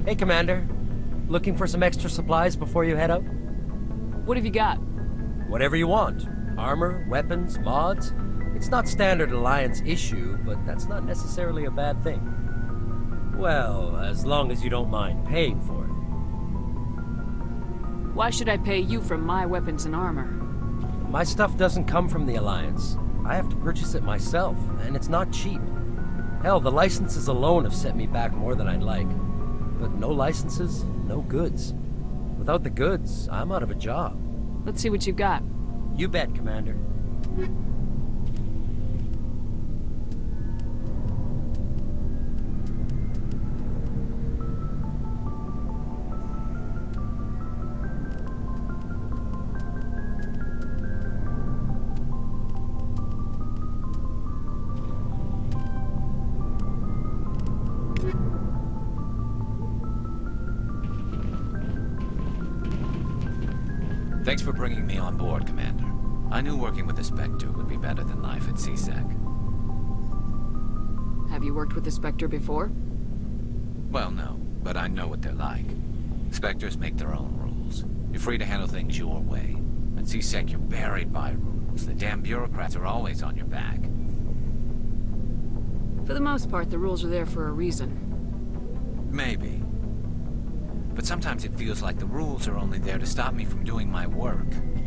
Hey, Commander. Looking for some extra supplies before you head out? What have you got? Whatever you want. Armor, weapons, mods. It's not standard Alliance issue, but that's not necessarily a bad thing. Well, as long as you don't mind paying for it. Why should I pay you for my weapons and armor? My stuff doesn't come from the Alliance. I have to purchase it myself, and it's not cheap. Hell, the licenses alone have set me back more than I'd like. But no licenses, no goods. Without the goods, I'm out of a job. Let's see what you've got. You bet, Commander. Thanks for bringing me on board, Commander. I knew working with the Spectre would be better than life at C-Sec. Have you worked with the Spectre before? Well, no, but I know what they're like. Spectres make their own rules. You're free to handle things your way. At C-Sec, you're buried by rules. The damn bureaucrats are always on your back. For the most part, the rules are there for a reason. Maybe. But sometimes it feels like the rules are only there to stop me from doing my work.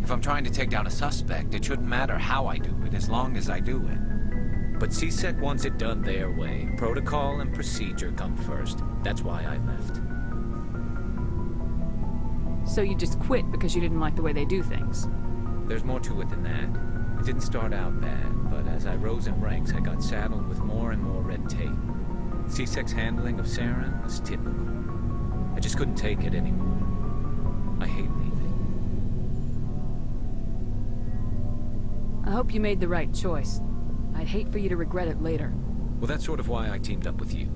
If I'm trying to take down a suspect, it shouldn't matter how I do it, as long as I do it. But C-Sec wants it done their way. Protocol and procedure come first. That's why I left. So you just quit because you didn't like the way they do things? There's more to it than that. It didn't start out bad, but as I rose in ranks, I got saddled with more and more red tape. C-Sec's handling of Saren was typical. I just couldn't take it anymore. I hate leaving. I hope you made the right choice. I'd hate for you to regret it later. Well, that's sort of why I teamed up with you.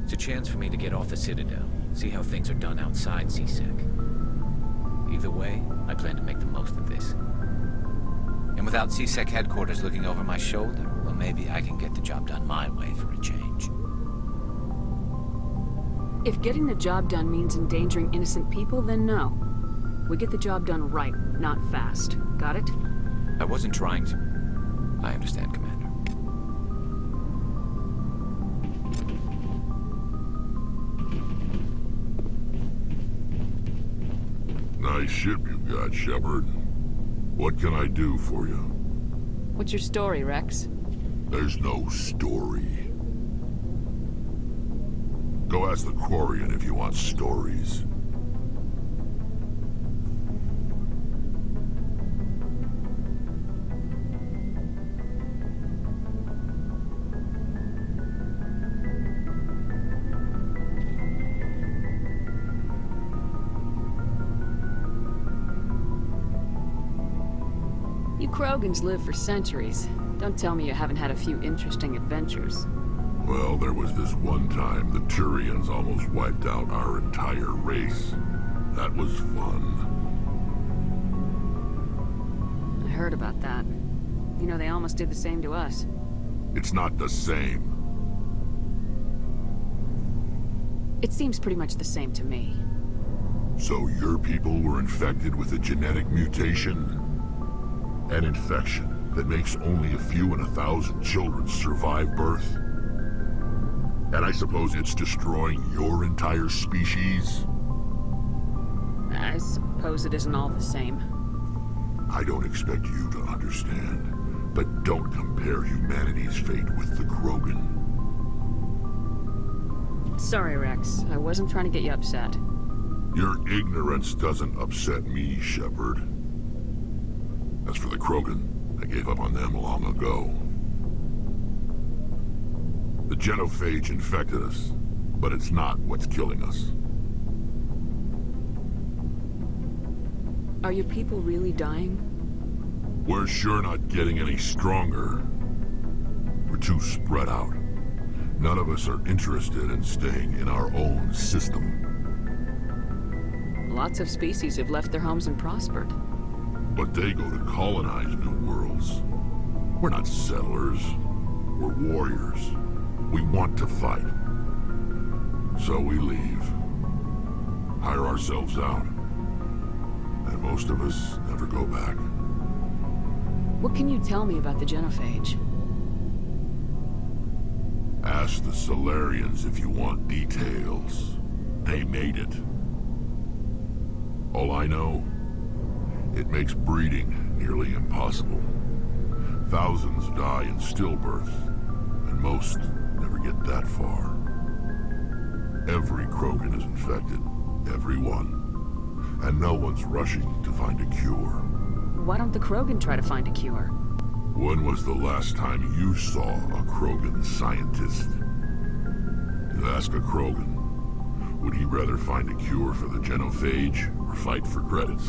It's a chance for me to get off the Citadel, see how things are done outside C-Sec. Either way, I plan to make the most of this. And without C-Sec headquarters looking over my shoulder, well, maybe I can get the job done my way for a change. If getting the job done means endangering innocent people, then no. We get the job done right, not fast. Got it? I wasn't trying to. I understand, Commander. Nice ship you got, Shepard. What can I do for you? What's your story, Rex? There's no story. Go ask the Quarian if you want stories. You Krogans live for centuries. Don't tell me you haven't had a few interesting adventures. Well, there was this one time the Turians almost wiped out our entire race. That was fun. I heard about that. You know, they almost did the same to us. It's not the same. It seems pretty much the same to me. So your people were infected with a genetic mutation? An infection that makes only a few in 1,000 children survive birth? And I suppose it's destroying your entire species? I suppose it isn't all the same. I don't expect you to understand, but don't compare humanity's fate with the Krogan. Sorry, Rex. I wasn't trying to get you upset. Your ignorance doesn't upset me, Shepard. As for the Krogan, I gave up on them long ago. The genophage infected us, but it's not what's killing us. Are your people really dying? We're sure not getting any stronger. We're too spread out. None of us are interested in staying in our own system. Lots of species have left their homes and prospered. But they go to colonize new worlds. We're not settlers. We're warriors. We want to fight. So we leave. hire ourselves out. And most of us never go back. What can you tell me about the Genophage? Ask the Solarians if you want details. They made it. All I know, it makes breeding nearly impossible. Thousands die in stillbirth, and most never get that far. Every Krogan is infected. Every one. And no one's rushing to find a cure. Why don't the Krogan try to find a cure? When was the last time you saw a Krogan scientist? You ask a Krogan, would he rather find a cure for the Genophage or fight for credits?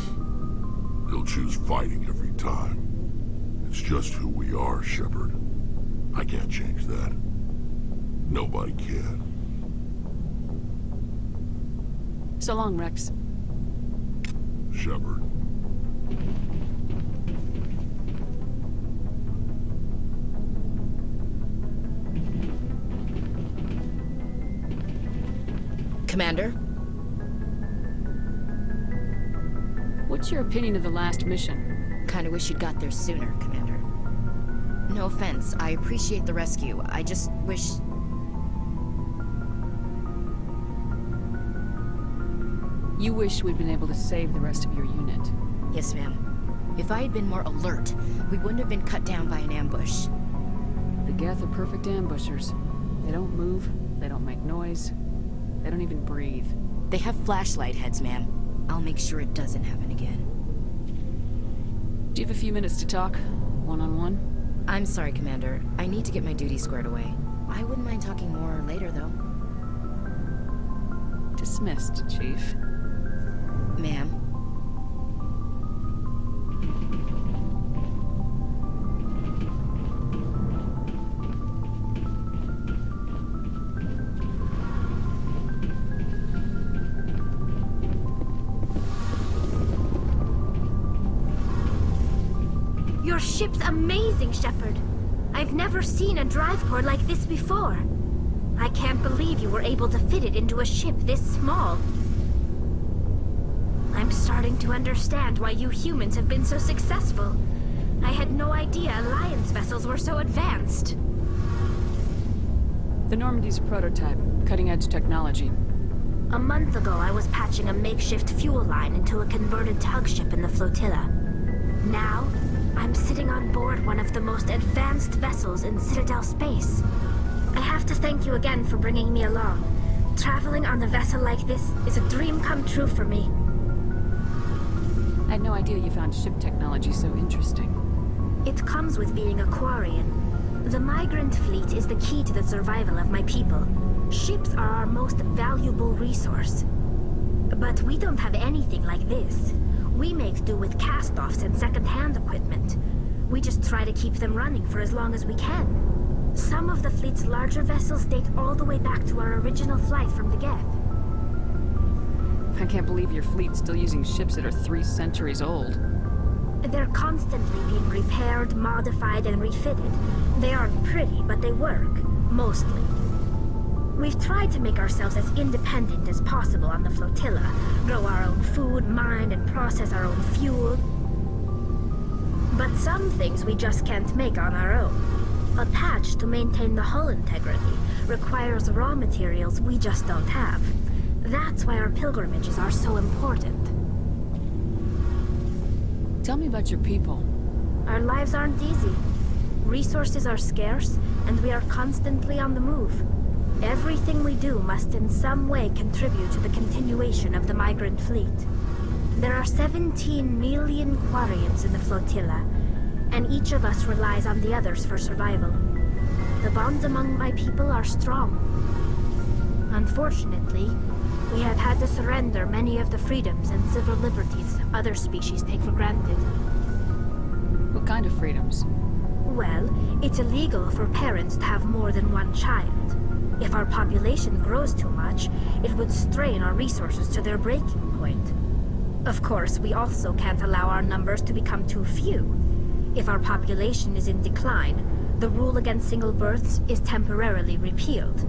He'll choose fighting every time. It's just who we are, Shepard. I can't change that. Nobody can. So long, Rex. Shepard. Commander? What's your opinion of the last mission? Kinda wish you'd got there sooner, Commander. No offense, I appreciate the rescue. I just wish... You wish we'd been able to save the rest of your unit. Yes, ma'am. If I had been more alert, we wouldn't have been cut down by an ambush. The Geth are perfect ambushers. They don't move, they don't make noise, they don't even breathe. They have flashlight heads, ma'am. I'll make sure it doesn't happen again. Do you have a few minutes to talk? One-on-one? I'm sorry, Commander. I need to get my duty squared away. I wouldn't mind talking more later, though. Dismissed, Chief. Ma'am? Your ship's amazing, Shepard. I've never seen a drive core like this before. I can't believe you were able to fit it into a ship this small. I'm starting to understand why you humans have been so successful. I had no idea Alliance vessels were so advanced. The Normandy's a prototype, cutting-edge technology. A month ago, I was patching a makeshift fuel line into a converted tug ship in the flotilla. Now, I'm sitting on board one of the most advanced vessels in Citadel space. I have to thank you again for bringing me along. Traveling on a vessel like this is a dream come true for me. I had no idea you found ship technology so interesting. It comes with being a Quarian. The migrant fleet is the key to the survival of my people. Ships are our most valuable resource. But we don't have anything like this. We make do with cast-offs and second-hand equipment. We just try to keep them running for as long as we can. Some of the fleet's larger vessels date all the way back to our original flight from the Geth. I can't believe your fleet's still using ships that are 3 centuries old. They're constantly being repaired, modified, and refitted. They aren't pretty, but they work. Mostly. We've tried to make ourselves as independent as possible on the flotilla. Grow our own food, mine, and process our own fuel. But some things we just can't make on our own. A patch to maintain the hull integrity requires raw materials we just don't have. That's why our pilgrimages are so important. Tell me about your people. Our lives aren't easy. Resources are scarce, and we are constantly on the move. Everything we do must in some way contribute to the continuation of the migrant fleet. There are 17 million Quarians in the flotilla, and each of us relies on the others for survival. The bonds among my people are strong. Unfortunately, we have had to surrender many of the freedoms and civil liberties other species take for granted. What kind of freedoms? Well, it's illegal for parents to have more than one child. If our population grows too much, it would strain our resources to their breaking point. Of course, we also can't allow our numbers to become too few. If our population is in decline, the rule against single births is temporarily repealed.